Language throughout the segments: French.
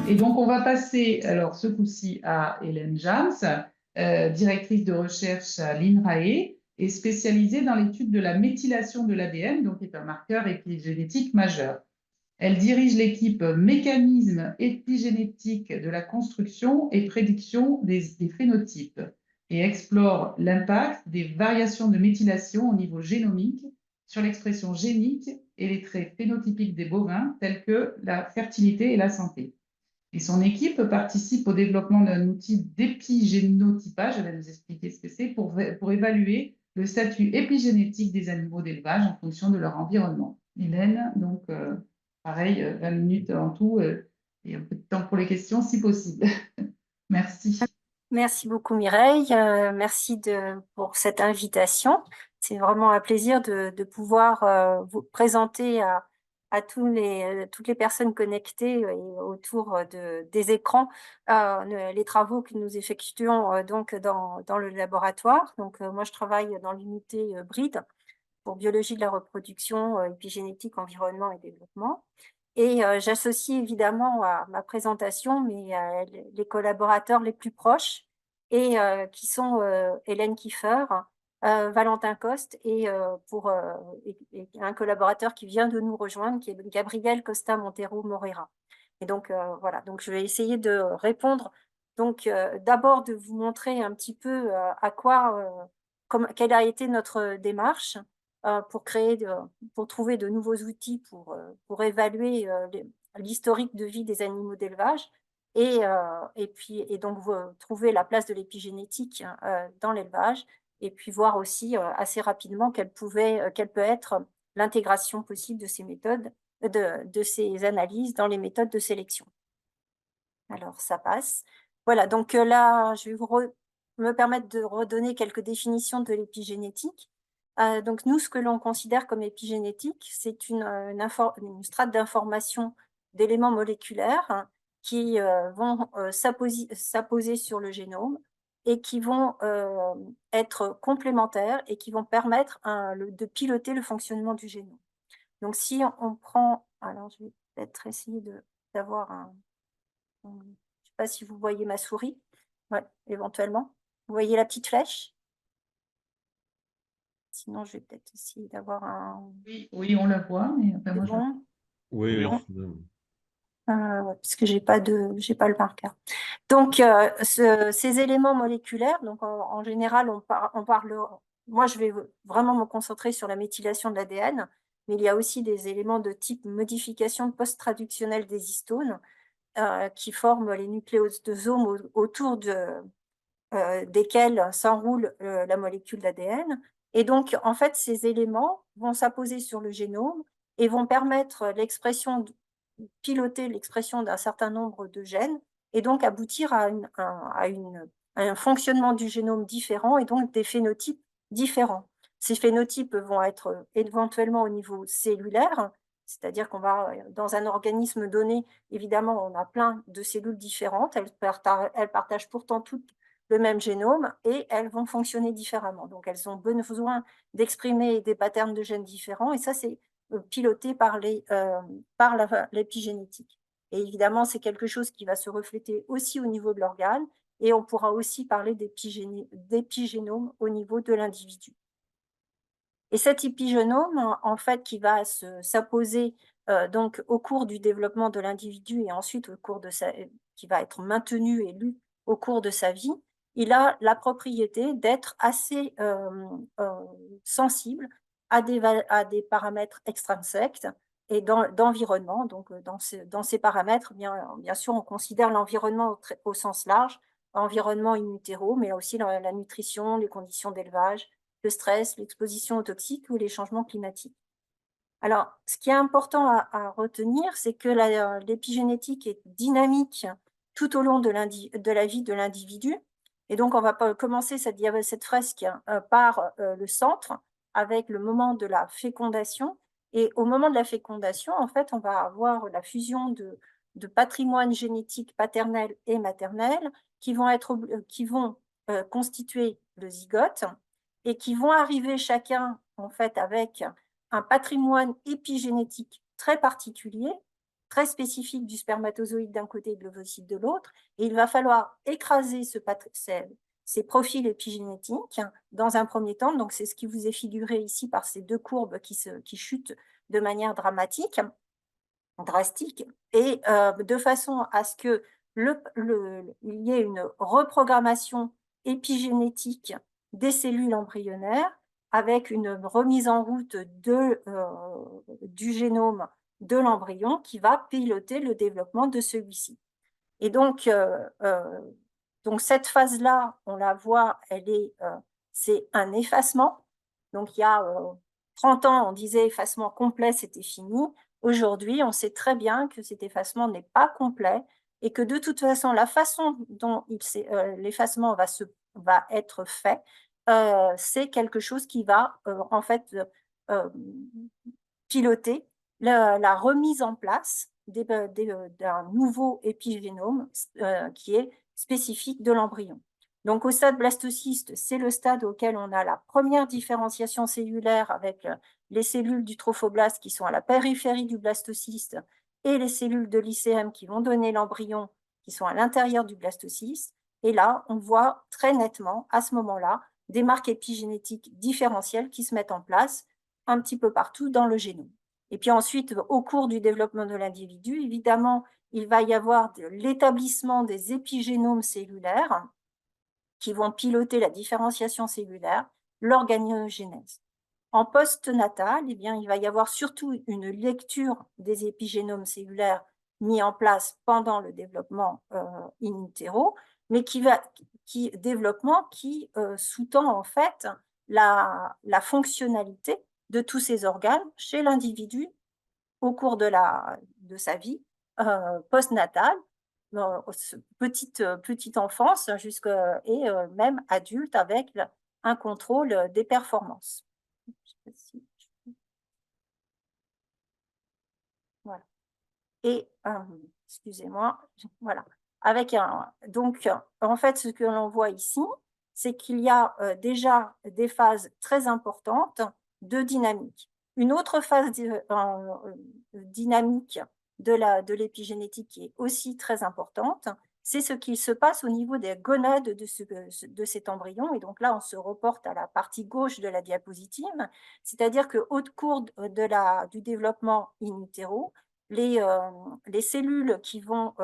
Et donc, on va passer, alors ce coup-ci, à Hélène Jams, directrice de recherche à l'INRAE et spécialisée dans l'étude de la méthylation de l'ADN, donc qui est un marqueur épigénétique majeur. Elle dirige l'équipe mécanismes épigénétiques de la construction et prédiction des phénotypes et explore l'impact des variations de méthylation au niveau génomique sur l'expression génique et les traits phénotypiques des bovins tels que la fertilité et la santé. Et son équipe participe au développement d'un outil d'épigénotypage, elle va nous expliquer ce que c'est, pour évaluer le statut épigénétique des animaux d'élevage en fonction de leur environnement. Hélène, donc pareil, 20 minutes en tout et un peu de temps pour les questions si possible. Merci. Merci beaucoup Mireille, merci pour cette invitation. C'est vraiment un plaisir de pouvoir vous présenter à toutes les personnes connectées et autour des écrans les travaux que nous effectuons donc dans le laboratoire. Donc moi je travaille dans l'unité BRID pour biologie de la reproduction, épigénétique, environnement et développement. Et j'associe évidemment à ma présentation les collaborateurs les plus proches et qui sont Hélène Kiefer, Valentin Coste et un collaborateur qui vient de nous rejoindre, qui est Gabriel Costa Montero Moreira. Et donc voilà, donc je vais essayer de répondre. Donc d'abord de vous montrer un petit peu quelle a été notre démarche pour trouver de nouveaux outils pour évaluer l'historique de vie des animaux d'élevage et donc trouver la place de l'épigénétique dans l'élevage et puis voir aussi assez rapidement quelle peut être l'intégration possible de ces méthodes, de ces analyses dans les méthodes de sélection. Alors, ça passe. Voilà, donc là, je vais me permettre de redonner quelques définitions de l'épigénétique. Donc, nous, ce que l'on considère comme épigénétique, c'est une strate d'information d'éléments moléculaires qui vont s'apposer sur le génome et qui vont être complémentaires et qui vont permettre de piloter le fonctionnement du génome. Donc, si on prend... Alors, je vais peut-être essayer d'avoir un... Je ne sais pas si vous voyez ma souris. Ouais, éventuellement. Vous voyez la petite flèche? Sinon, je vais peut-être essayer d'avoir un... Oui, on la voit, mais enfin, C'est moi je... bon? Oui, Non. oui. Ouais, parce que j'ai pas le marqueur. Donc, ces éléments moléculaires, donc en général, on parle. Moi, je vais vraiment me concentrer sur la méthylation de l'ADN, mais il y a aussi des éléments de type modification post-traductionnelle des histones qui forment les nucléosomes autour desquels s'enroule la molécule d'ADN. Et donc, en fait, ces éléments vont s'apposer sur le génome et vont permettre piloter l'expression d'un certain nombre de gènes et donc aboutir à un fonctionnement du génome différent et donc des phénotypes différents. Ces phénotypes vont être éventuellement au niveau cellulaire, c'est-à-dire qu'on va, dans un organisme donné, évidemment, on a plein de cellules différentes, elles partagent pourtant toutes le même génome et elles vont fonctionner différemment. Donc, elles ont besoin d'exprimer des patterns de gènes différents et ça, c'est piloté par l'épigénétique. Et évidemment, c'est quelque chose qui va se refléter aussi au niveau de l'organe et on pourra aussi parler d'épigénome au niveau de l'individu. Et cet épigénome, en fait, qui va s'apposer donc au cours du développement de l'individu et ensuite qui va être maintenu et lu au cours de sa vie, il a la propriété d'être assez sensible à des paramètres extrinsèques et d'environnement. Donc, dans ces paramètres, bien sûr, on considère l'environnement au sens large, environnement in utero, mais aussi la nutrition, les conditions d'élevage, le stress, l'exposition aux toxiques ou les changements climatiques. Alors, ce qui est important à retenir, c'est que l'épigénétique est dynamique tout au long de la vie de l'individu. Et donc, on va commencer cette fresque par le centre, avec le moment de la fécondation. Et au moment de la fécondation, en fait, on va avoir la fusion de patrimoine génétique paternel et maternel qui vont constituer le zygote et qui vont arriver chacun, en fait, avec un patrimoine épigénétique très particulier, très spécifique du spermatozoïde d'un côté et de l'ovocyte de l'autre, et il va falloir écraser ces profils épigénétiques dans un premier temps. Donc, c'est ce qui vous est figuré ici par ces deux courbes qui chutent de manière drastique, et de façon à ce que il y ait une reprogrammation épigénétique des cellules embryonnaires avec une remise en route du génome de l'embryon qui va piloter le développement de celui-ci. Et donc cette phase-là, on la voit, c'est un effacement. Donc, il y a 30 ans, on disait effacement complet, c'était fini. Aujourd'hui, on sait très bien que cet effacement n'est pas complet et que de toute façon, la façon dont l'effacement va être fait, c'est quelque chose qui va en fait piloter la remise en place d'un nouveau épigénome qui est spécifique de l'embryon. Donc, au stade blastocyste, c'est le stade auquel on a la première différenciation cellulaire avec les cellules du trophoblaste qui sont à la périphérie du blastocyste et les cellules de l'ICM qui vont donner l'embryon qui sont à l'intérieur du blastocyste. Et là, on voit très nettement, à ce moment-là, des marques épigénétiques différentielles qui se mettent en place un petit peu partout dans le génome. Et puis ensuite, au cours du développement de l'individu, évidemment, il va y avoir l'établissement des épigénomes cellulaires qui vont piloter la différenciation cellulaire, l'organogénèse. En postnatal, eh bien, il va y avoir surtout une lecture des épigénomes cellulaires mis en place pendant le développement in utero, mais développement qui sous-tend en fait la fonctionnalité de tous ces organes chez l'individu au cours de sa vie postnatale, petite enfance et même adulte avec un contrôle des performances. Voilà. Et, excusez-moi, voilà. Donc, en fait, ce que l'on voit ici, c'est qu'il y a déjà des phases très importantes de dynamique. Une autre phase dynamique de l'épigénétique qui est aussi très importante, c'est ce qu'il se passe au niveau des gonades de cet embryon. Et donc là, on se reporte à la partie gauche de la diapositive, c'est-à-dire qu'au cours du développement in utero, les cellules qui vont,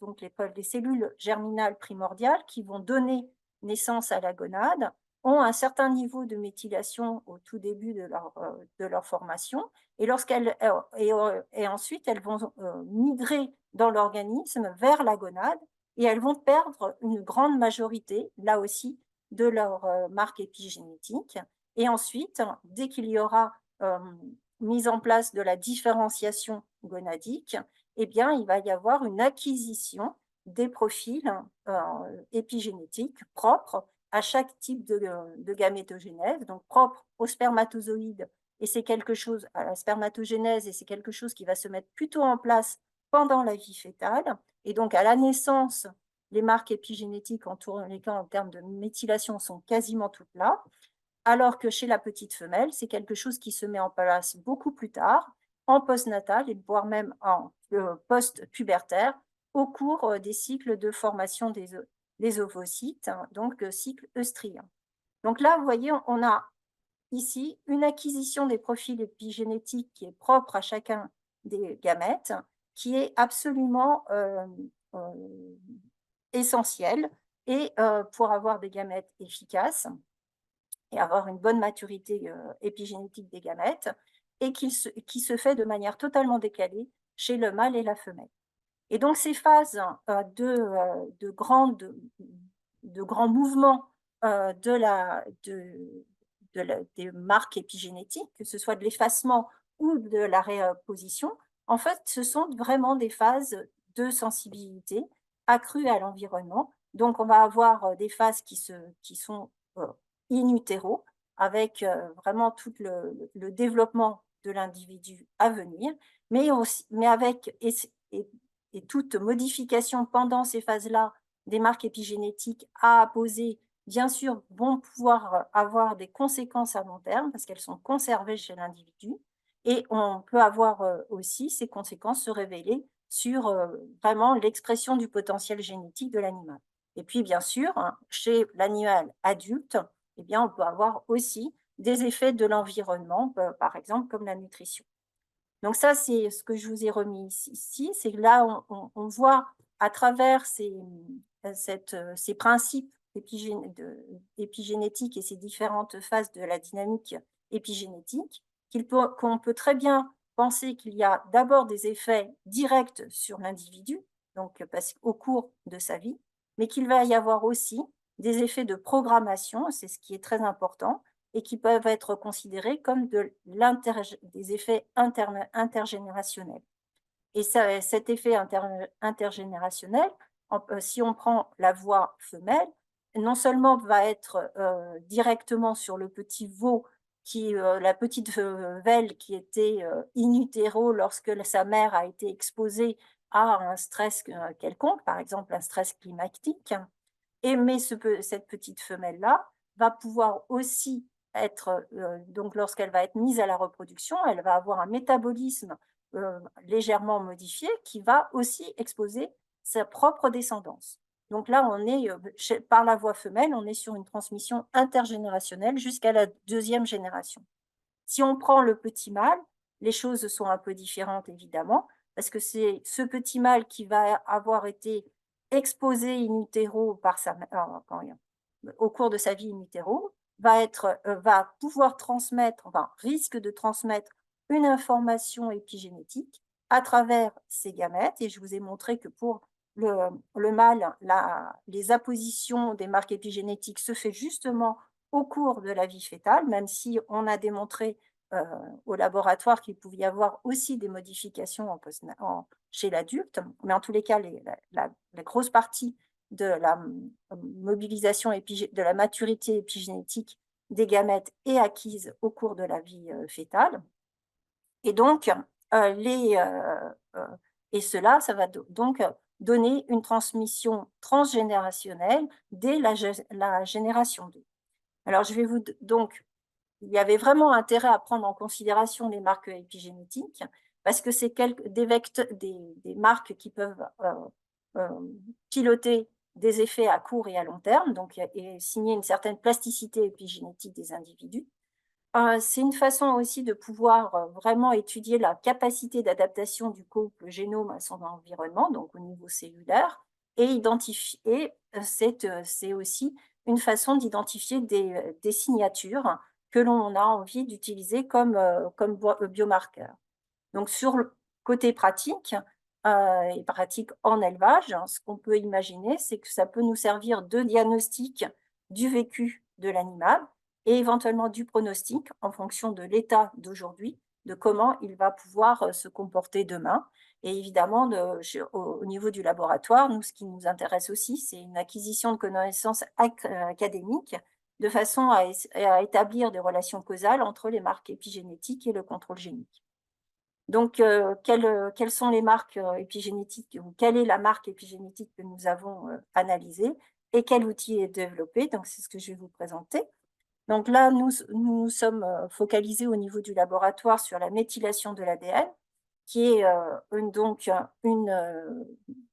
donc les cellules germinales primordiales qui vont donner naissance à la gonade ont un certain niveau de méthylation au tout début de leur formation, et ensuite elles vont migrer dans l'organisme vers la gonade, et elles vont perdre une grande majorité, là aussi, de leur marque épigénétique. Et ensuite, dès qu'il y aura mise en place de la différenciation gonadique, eh bien, il va y avoir une acquisition des profils épigénétiques propres à chaque type de gamétogénèse, donc propres au spermatozoïde, et c'est quelque chose à la spermatogénèse, et c'est quelque chose qui va se mettre plutôt en place pendant la vie fœtale. Et donc, à la naissance, les marques épigénétiques en termes de méthylation sont quasiment toutes là, alors que chez la petite femelle, c'est quelque chose qui se met en place beaucoup plus tard, en postnatal, et voire même en post-pubertaire, au cours des cycles de formation des ovocytes, donc cycle œstrien. Donc là, vous voyez, on a ici une acquisition des profils épigénétiques qui est propre à chacun des gamètes, qui est absolument essentielle, et pour avoir des gamètes efficaces et avoir une bonne maturité épigénétique des gamètes, et qui se fait de manière totalement décalée chez le mâle et la femelle. Et donc, ces phases de grands mouvements des marques épigénétiques, que ce soit de l'effacement ou de la réposition, en fait, ce sont vraiment des phases de sensibilité accrue à l'environnement. Donc, on va avoir des phases qui sont in utero, avec vraiment tout le développement de l'individu à venir, mais avec et toute modification pendant ces phases-là des marques épigénétiques à apposer, bien sûr, vont pouvoir avoir des conséquences à long terme parce qu'elles sont conservées chez l'individu. et on peut avoir aussi ces conséquences se révéler sur vraiment l'expression du potentiel génétique de l'animal. Et puis bien sûr, hein, chez l'animal adulte, eh bien, on peut avoir aussi des effets de l'environnement, par exemple comme la nutrition. Donc ça, c'est ce que je vous ai remis ici, c'est que là, on voit à travers ces principes épigénétiques et ces différentes phases de la dynamique épigénétique, qu'on peut très bien penser qu'il y a d'abord des effets directs sur l'individu, donc au cours de sa vie, mais qu'il va y avoir aussi des effets de programmation, c'est ce qui est très important, et qui peuvent être considérés comme des effets intergénérationnels. Et ça, cet effet intergénérationnel, si on prend la voie femelle, non seulement va être directement sur le petit veau, la petite femelle qui était in utero lorsque sa mère a été exposée à un stress quelconque, par exemple un stress climatique, mais cette petite femelle-là va pouvoir aussi être, donc lorsqu'elle va être mise à la reproduction, elle va avoir un métabolisme légèrement modifié qui va aussi exposer sa propre descendance. Donc là, on est, par la voie femelle, on est sur une transmission intergénérationnelle jusqu'à la deuxième génération. Si on prend le petit mâle, les choses sont un peu différentes évidemment, parce que c'est ce petit mâle qui va avoir été exposé in utero par sa mère, au cours de sa vie in utero, va pouvoir transmettre, enfin risque de transmettre une information épigénétique à travers ses gamètes. Et je vous ai montré que pour le mâle, les appositions des marques épigénétiques se fait justement au cours de la vie fœtale, même si on a démontré euh, au laboratoire qu'il pouvait y avoir aussi des modifications chez l'adulte. Mais en tous les cas, la grosse partie de la mobilisation, de la maturité épigénétique des gamètes est acquise au cours de la vie fœtale. Et donc, cela, ça va donc donner une transmission transgénérationnelle dès la génération 2. Alors, je vais donc, il y avait vraiment intérêt à prendre en considération les marques épigénétiques parce que c'est des marques qui peuvent piloter des effets à court et à long terme, donc et signer une certaine plasticité épigénétique des individus. C'est une façon aussi de pouvoir vraiment étudier la capacité d'adaptation du couple génome à son environnement, donc au niveau cellulaire, et identifier, c'est aussi une façon d'identifier des signatures que l'on a envie d'utiliser comme biomarqueurs. Donc sur le côté pratique, et pratique en élevage, hein, ce qu'on peut imaginer, c'est que ça peut nous servir de diagnostic du vécu de l'animal et éventuellement du pronostic en fonction de l'état d'aujourd'hui, de comment il va pouvoir se comporter demain. Et évidemment, au niveau du laboratoire, nous, ce qui nous intéresse aussi, c'est une acquisition de connaissances académiques de façon à établir des relations causales entre les marques épigénétiques et le contrôle génique. Donc, quelles sont les marques épigénétiques, ou quelle est la marque épigénétique que nous avons analysée et quel outil est développé? Donc, c'est ce que je vais vous présenter. Donc là, nous sommes focalisés au niveau du laboratoire sur la méthylation de l'ADN, qui est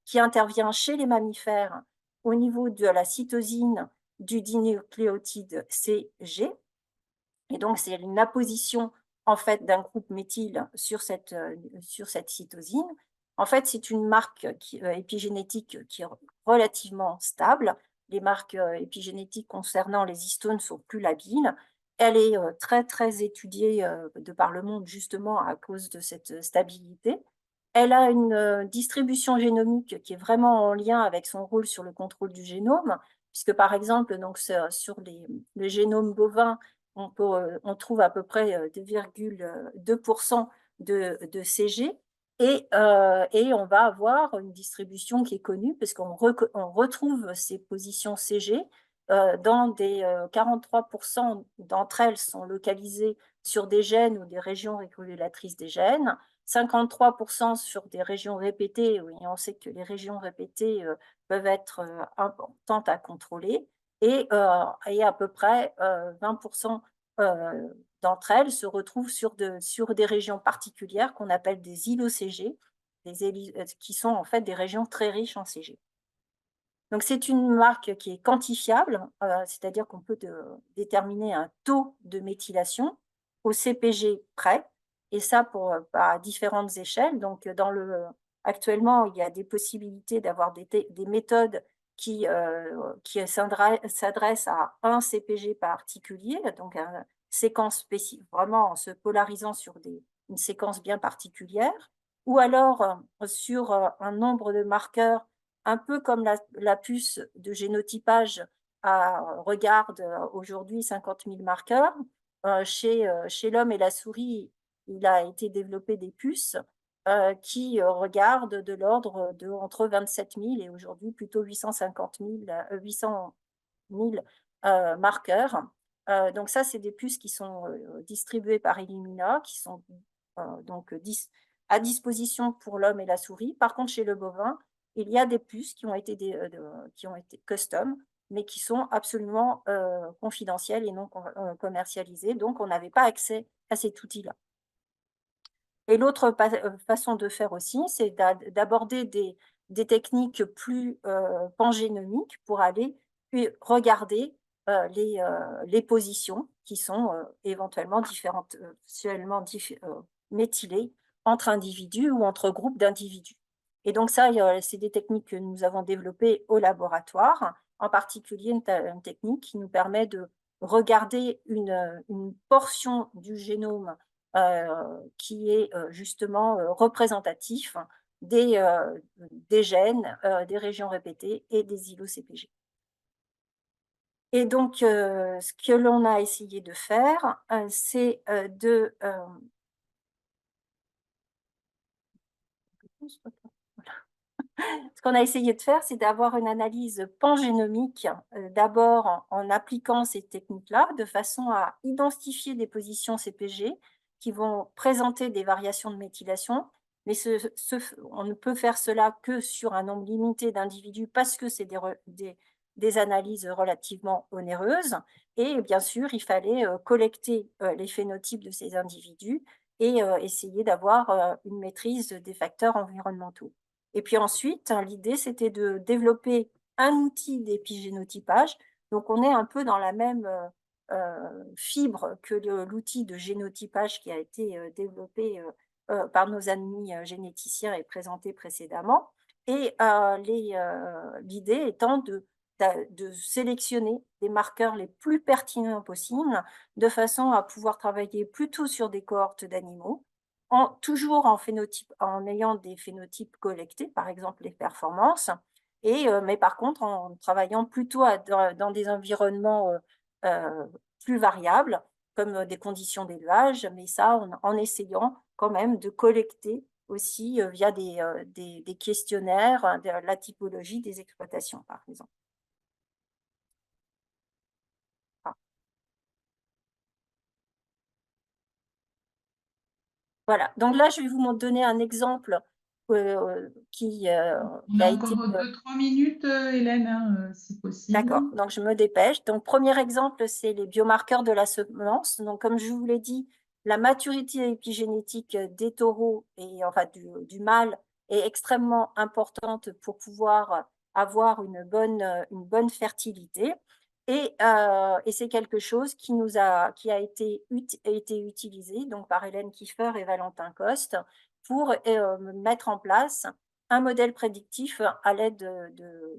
qui intervient chez les mammifères au niveau de la cytosine du dinucléotide CG. Et donc, c'est une apposition en fait d'un groupe méthyle sur cette cytosine. En fait, c'est une marque épigénétique qui est relativement stable. Les marques épigénétiques concernant les histones sont plus labiles. Elle est très, très étudiée de par le monde justement à cause de cette stabilité. Elle a une distribution génomique qui est vraiment en lien avec son rôle sur le contrôle du génome, puisque par exemple, donc, sur le génome bovin, on trouve à peu près 2,2% de CG et on va avoir une distribution qui est connue parce qu'on retrouve ces positions CG dans des 43% d'entre elles sont localisées sur des gènes ou des régions régulatrices des gènes, 53% sur des régions répétées, et on sait que les régions répétées peuvent être importantes à contrôler, et à peu près 20% d'entre elles se retrouvent sur des régions particulières qu'on appelle des îlots CG, qui sont en fait des régions très riches en CG. Donc c'est une marque qui est quantifiable, c'est-à-dire qu'on peut déterminer un taux de méthylation au CpG près, et ça à différentes échelles. Donc actuellement, il y a des possibilités d'avoir des méthodes qui s'adressent à un CpG particulier, donc une séquence spécifique, vraiment en se polarisant sur une séquence bien particulière, ou alors sur un nombre de marqueurs un peu comme la puce de génotypage regarde aujourd'hui 50 000 marqueurs. Chez l'homme et la souris, il a été développé des puces qui regardent de l'ordre de entre 27 000 et aujourd'hui plutôt 800 000 marqueurs. Donc ça, c'est des puces qui sont distribuées par Illumina, qui sont donc à disposition pour l'homme et la souris. Par contre, chez le bovin, il y a des puces qui ont été custom, mais qui sont absolument confidentielles et non commercialisées. Donc, on n'avait pas accès à cet outil-là. Et l'autre façon de faire aussi, c'est d'aborder des techniques plus pangénomiques pour aller regarder les positions qui sont éventuellement méthylées entre individus ou entre groupes d'individus. Et donc ça, c'est des techniques que nous avons développées au laboratoire, en particulier une technique qui nous permet de regarder une portion du génome qui est justement représentatif des gènes, des régions répétées et des îlots CpG. Et donc, ce que l'on a essayé de faire, c'est ce qu'on a essayé de faire, c'est d'avoir une analyse pangénomique, d'abord en appliquant ces techniques-là, de façon à identifier des positions CpG qui vont présenter des variations de méthylation, mais on ne peut faire cela que sur un nombre limité d'individus parce que c'est des analyses relativement onéreuses. Et bien sûr, il fallait collecter les phénotypes de ces individus et essayer d'avoir une maîtrise des facteurs environnementaux. Et puis ensuite, l'idée, c'était de développer un outil d'épigénotypage. Donc, on est un peu dans la même fibre que l'outil de génotypage qui a été développé par nos amis généticiens et présenté précédemment. Et l'idée étant de sélectionner des marqueurs les plus pertinents possibles, de façon à pouvoir travailler plutôt sur des cohortes d'animaux, toujours en ayant des phénotypes collectés, par exemple les performances, mais par contre en travaillant plutôt dans des environnements plus variables, comme des conditions d'élevage, mais ça en essayant quand même de collecter aussi via des questionnaires la typologie des exploitations, par exemple. Voilà, donc là, je vais vous donner un exemple qui On a a été... encore 2-3 minutes, Hélène, hein, si possible. D'accord, donc je me dépêche. Donc, premier exemple, c'est les biomarqueurs de la semence. Donc, comme je vous l'ai dit, la maturité épigénétique des taureaux et enfin du mâle est extrêmement importante pour pouvoir avoir une bonne fertilité. Et c'est quelque chose qui a été utilisé donc par Hélène Kiefer et Valentin Coste pour mettre en place un modèle prédictif à l'aide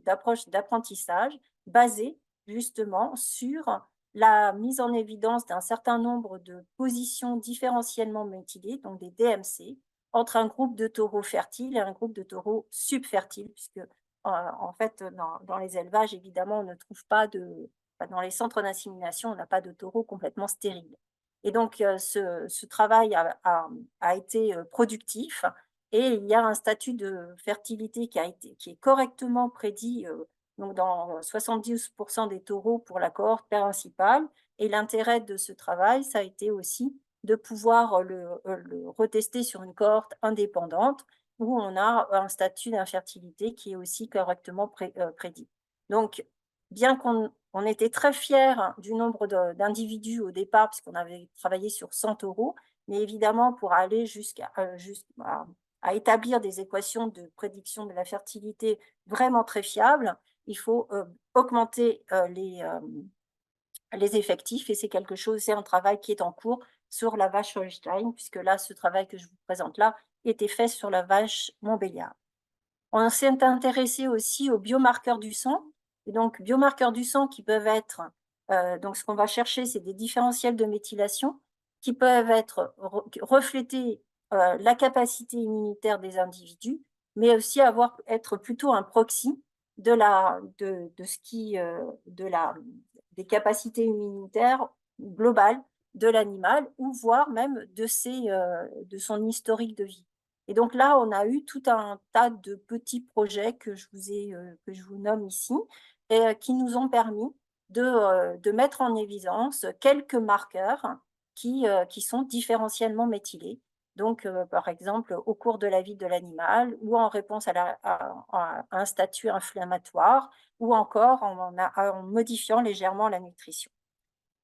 d'approches d'apprentissage basé justement sur la mise en évidence d'un certain nombre de positions différentiellement méthylées, donc des DMC, entre un groupe de taureaux fertiles et un groupe de taureaux subfertiles, puisque en fait, dans les élevages, évidemment, on ne trouve pas dans les centres d'insémination, on n'a pas de taureaux complètement stériles. Et donc, ce travail a été productif et il y a un statut de fertilité qui est correctement prédit donc dans 72% des taureaux pour la cohorte principale. Et l'intérêt de ce travail, ça a été aussi de pouvoir le retester sur une cohorte indépendante où on a un statut d'infertilité qui est aussi correctement prédit. Donc, bien qu'on On était très fiers du nombre d'individus au départ, puisqu'on avait travaillé sur 100 taureaux, mais évidemment, pour aller à établir des équations de prédiction de la fertilité vraiment très fiables, il faut augmenter les effectifs, et c'est quelque chose, c'est un travail qui est en cours sur la vache Holstein, puisque là, ce travail que je vous présente là était fait sur la vache Montbéliard. On s'est intéressé aussi aux biomarqueurs du sang. Et donc, biomarqueurs du sang qui peuvent être, donc ce qu'on va chercher, c'est des différentiels de méthylation qui peuvent être refléter la capacité immunitaire des individus, mais aussi être plutôt un proxy de ce qui, des capacités immunitaires globales de l'animal, ou voire même de son historique de vie. Et donc là, on a eu tout un tas de petits projets que je vous nomme ici, et qui nous ont permis de mettre en évidence quelques marqueurs qui sont différentiellement méthylés. Donc, par exemple, au cours de la vie de l'animal, ou en réponse à un statut inflammatoire, ou encore en modifiant légèrement la nutrition.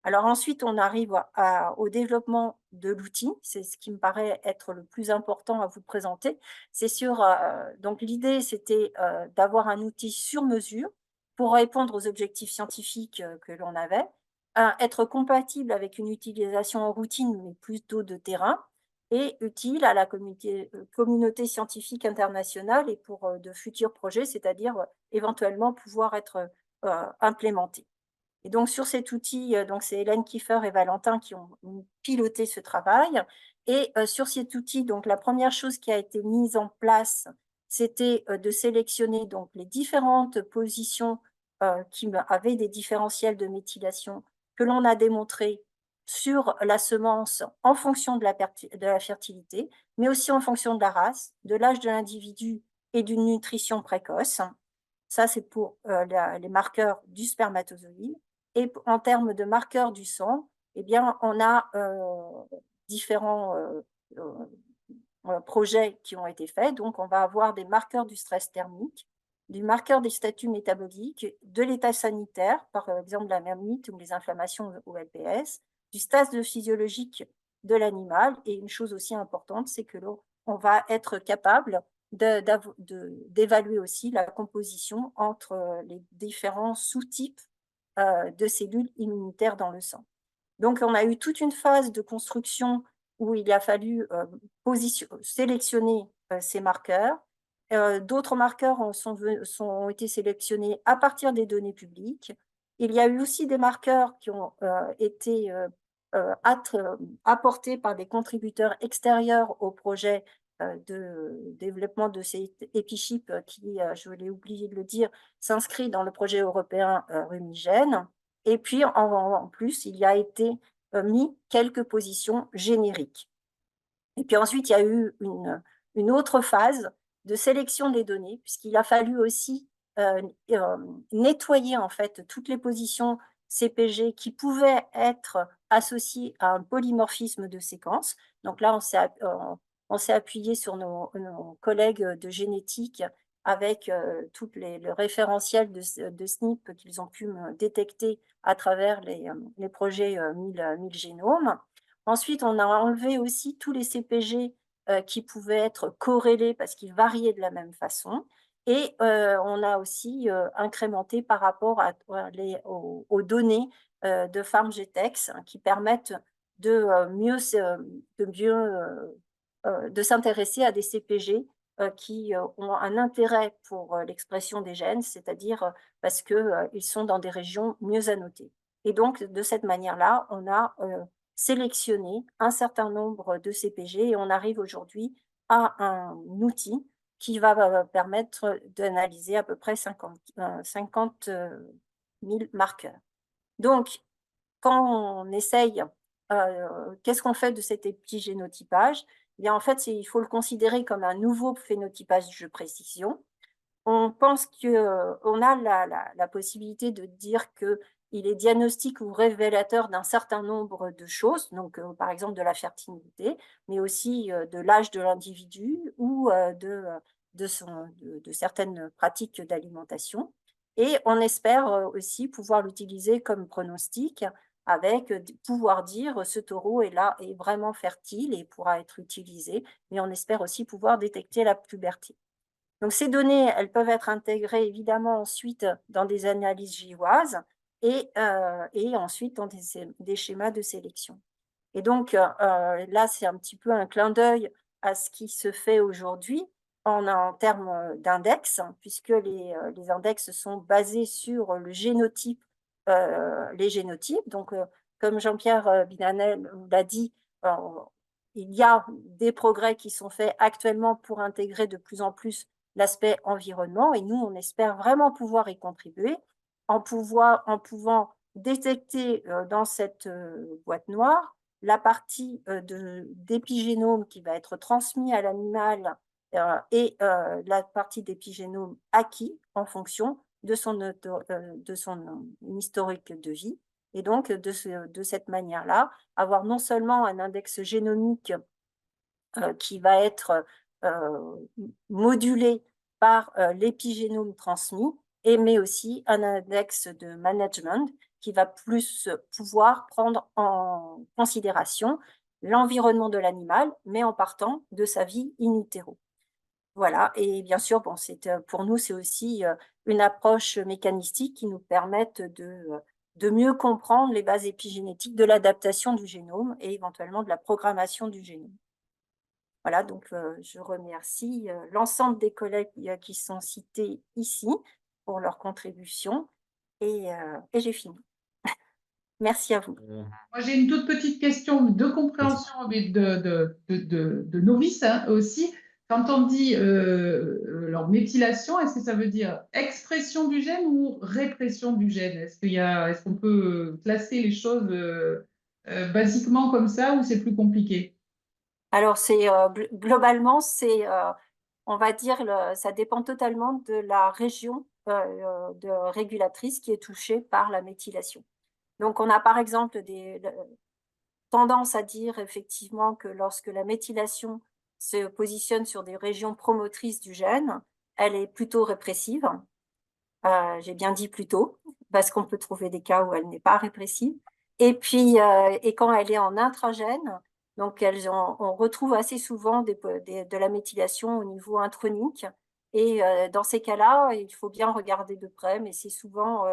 Alors ensuite, on arrive au développement de l'outil. C'est ce qui me paraît être le plus important à vous présenter. Donc l'idée, c'était d'avoir un outil sur mesure pour répondre aux objectifs scientifiques que l'on avait, être compatible avec une utilisation en routine, mais plutôt de terrain, et utile à la communauté scientifique internationale et pour de futurs projets, c'est-à-dire éventuellement pouvoir être implémenté. Et donc sur cet outil, donc c'est Hélène Kiefer et Valentin qui ont piloté ce travail. Et sur cet outil, donc la première chose qui a été mise en place, c'était de sélectionner donc les différentes positions qui avaient des différentiels de méthylation que l'on a démontrés sur la semence en fonction de la fertilité, mais aussi en fonction de la race, de l'âge de l'individu et d'une nutrition précoce. Ça, c'est pour les marqueurs du spermatozoïde. Et en termes de marqueurs du sang, eh bien, on a différents projets qui ont été faits. Donc, on va avoir des marqueurs du stress thermique, du marqueur des statuts métaboliques, de l'état sanitaire, par exemple la mermite ou les inflammations au LPS, du stade physiologique de l'animal. Et une chose aussi importante, c'est que on va être capable d'évaluer aussi la composition entre les différents sous-types de cellules immunitaires dans le sang. Donc, on a eu toute une phase de construction où il a fallu sélectionner ces marqueurs. D'autres marqueurs ont été sélectionnés à partir des données publiques. Il y a eu aussi des marqueurs qui ont été apportés par des contributeurs extérieurs au projet de développement de ces épichips qui, je l'ai oublié de le dire, s'inscrit dans le projet européen Rumigène. Et puis, en plus, il y a été mis quelques positions génériques. Et puis ensuite, il y a eu une autre phase de sélection des données, puisqu'il a fallu aussi nettoyer en fait toutes les positions CPG qui pouvaient être associées à un polymorphisme de séquences. Donc là, on s'est appuyé sur nos collègues de génétique avec tout le référentiel de SNP qu'ils ont pu détecter à travers les projets 1000 génomes. Ensuite, on a enlevé aussi tous les CPG qui pouvaient être corrélés parce qu'ils variaient de la même façon. Et on a aussi incrémenté par rapport aux données de PharmGtex qui permettent de s'intéresser à des CPG qui ont un intérêt pour l'expression des gènes, c'est-à-dire parce qu'ils sont dans des régions mieux annotées. Et donc, de cette manière-là, on a sélectionner un certain nombre de CPG et on arrive aujourd'hui à un outil qui va permettre d'analyser à peu près 50 000 marqueurs. Donc, quand on essaye, qu'est-ce qu'on fait de cet épigénotypage? Eh bien, en fait, il faut le considérer comme un nouveau phénotypage de précision. On pense qu'on a la possibilité de dire qu'il est diagnostique ou révélateur d'un certain nombre de choses, donc par exemple de la fertilité, mais aussi de l'âge de l'individu ou de certaines pratiques d'alimentation. Et on espère aussi pouvoir l'utiliser comme pronostic avec pouvoir dire ce taureau est là, est vraiment fertile et pourra être utilisé, mais on espère aussi pouvoir détecter la puberté. Donc ces données, elles peuvent être intégrées évidemment ensuite dans des analyses GWAS et ensuite dans des schémas de sélection. Et donc là, c'est un petit peu un clin d'œil à ce qui se fait aujourd'hui en termes d'index, puisque les index sont basés sur le génotype, les génotypes. Donc comme Jean-Pierre Binanel l'a dit, euh, il y a des progrès qui sont faits actuellement pour intégrer de plus en plus l'aspect environnement et nous, on espère vraiment pouvoir y contribuer en pouvant détecter dans cette boîte noire la partie d'épigénome qui va être transmis à l'animal et la partie d'épigénome acquis en fonction de son historique de vie. Et donc, de cette manière-là, avoir non seulement un index génomique qui va être modulé par l'épigénome transmis, mais aussi un index de management qui va plus pouvoir prendre en considération l'environnement de l'animal, mais en partant de sa vie in utero. Voilà, et bien sûr, bon, pour nous, c'est aussi une approche mécanistique qui nous permette de mieux comprendre les bases épigénétiques de l'adaptation du génome et éventuellement de la programmation du génome. Voilà, donc je remercie l'ensemble des collègues qui sont cités ici pour leur contribution et j'ai fini. Merci à vous. Moi, j'ai une toute petite question de Vas-y. compréhension, mais de novice hein, aussi. Quand on dit alors, méthylation, est-ce que ça veut dire expression du gène ou répression du gène? Est-ce qu'on peut classer les choses basiquement comme ça ou c'est plus compliqué? Alors, globalement, on va dire, ça dépend totalement de la région de régulatrice qui est touchée par la méthylation. Donc, on a par exemple tendance à dire effectivement que lorsque la méthylation se positionne sur des régions promotrices du gène, elle est plutôt répressive. J'ai bien dit plutôt, parce qu'on peut trouver des cas où elle n'est pas répressive. Et puis, et quand elle est en intragène, donc on retrouve assez souvent de la méthylation au niveau intronique. Et dans ces cas-là, il faut bien regarder de près, mais c'est souvent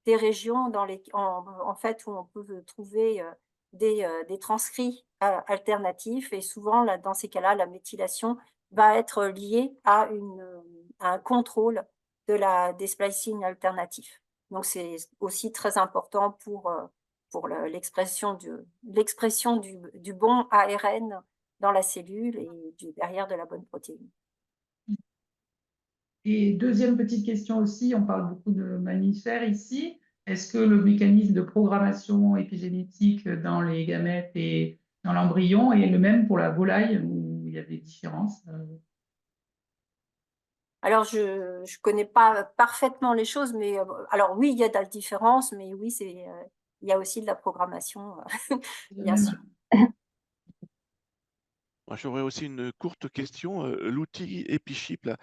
des régions en fait, où on peut trouver des transcrits alternatifs. Et souvent, là, dans ces cas-là, la méthylation va être liée à un contrôle des splicing alternatifs. Donc, c'est aussi très important pour l'expression du bon ARN dans la cellule et derrière de la bonne protéine. Et deuxième petite question aussi, on parle beaucoup de mammifères ici. Est-ce que le mécanisme de programmation épigénétique dans les gamètes et dans l'embryon est le même pour la volaille ou il y a des différences? Alors, je ne connais pas parfaitement les choses, mais alors oui, il y a de la différence, mais oui, il y a aussi de la programmation, bien sûr. Moi, j'aurais aussi une courte question. L'outil EpiChip, là,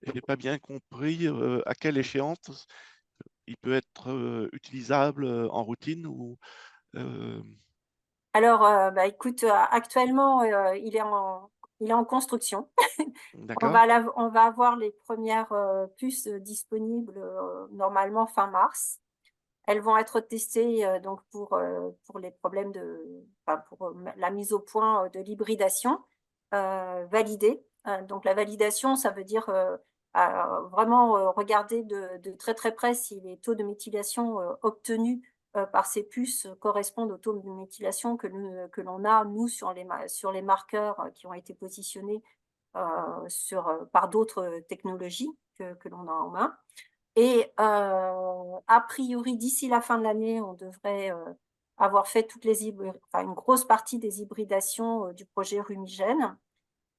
je n'ai pas bien compris à quelle échéance il peut être utilisable en routine ou Alors, bah, écoute, actuellement, il est en construction. d'accord, On va avoir les premières puces disponibles normalement fin mars. Elles vont être testées donc pour les problèmes pour la mise au point de l'hybridation validée. Donc la validation, ça veut dire vraiment regarder de très très près si les taux de méthylation obtenus par ces puces correspondent aux taux de méthylation que l'on a, nous, sur les marqueurs qui ont été positionnés par d'autres technologies que l'on a en main. Et a priori, d'ici la fin de l'année, on devrait avoir fait une grosse partie des hybridations du projet Rumigène.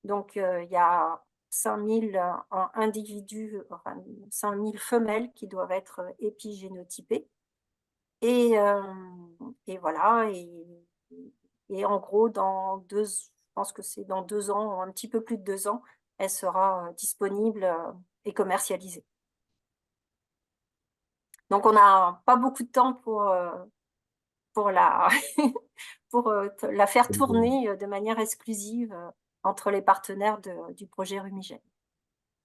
Donc, il y a 5000 individus, enfin 5000 femelles qui doivent être épigénotypées. Et, voilà. Et en gros, je pense que c'est dans 2 ans, un petit peu plus de 2 ans, elle sera disponible et commercialisée. Donc on n'a pas beaucoup de temps pour la pour la faire tourner de manière exclusive entre les partenaires du projet Rumigène.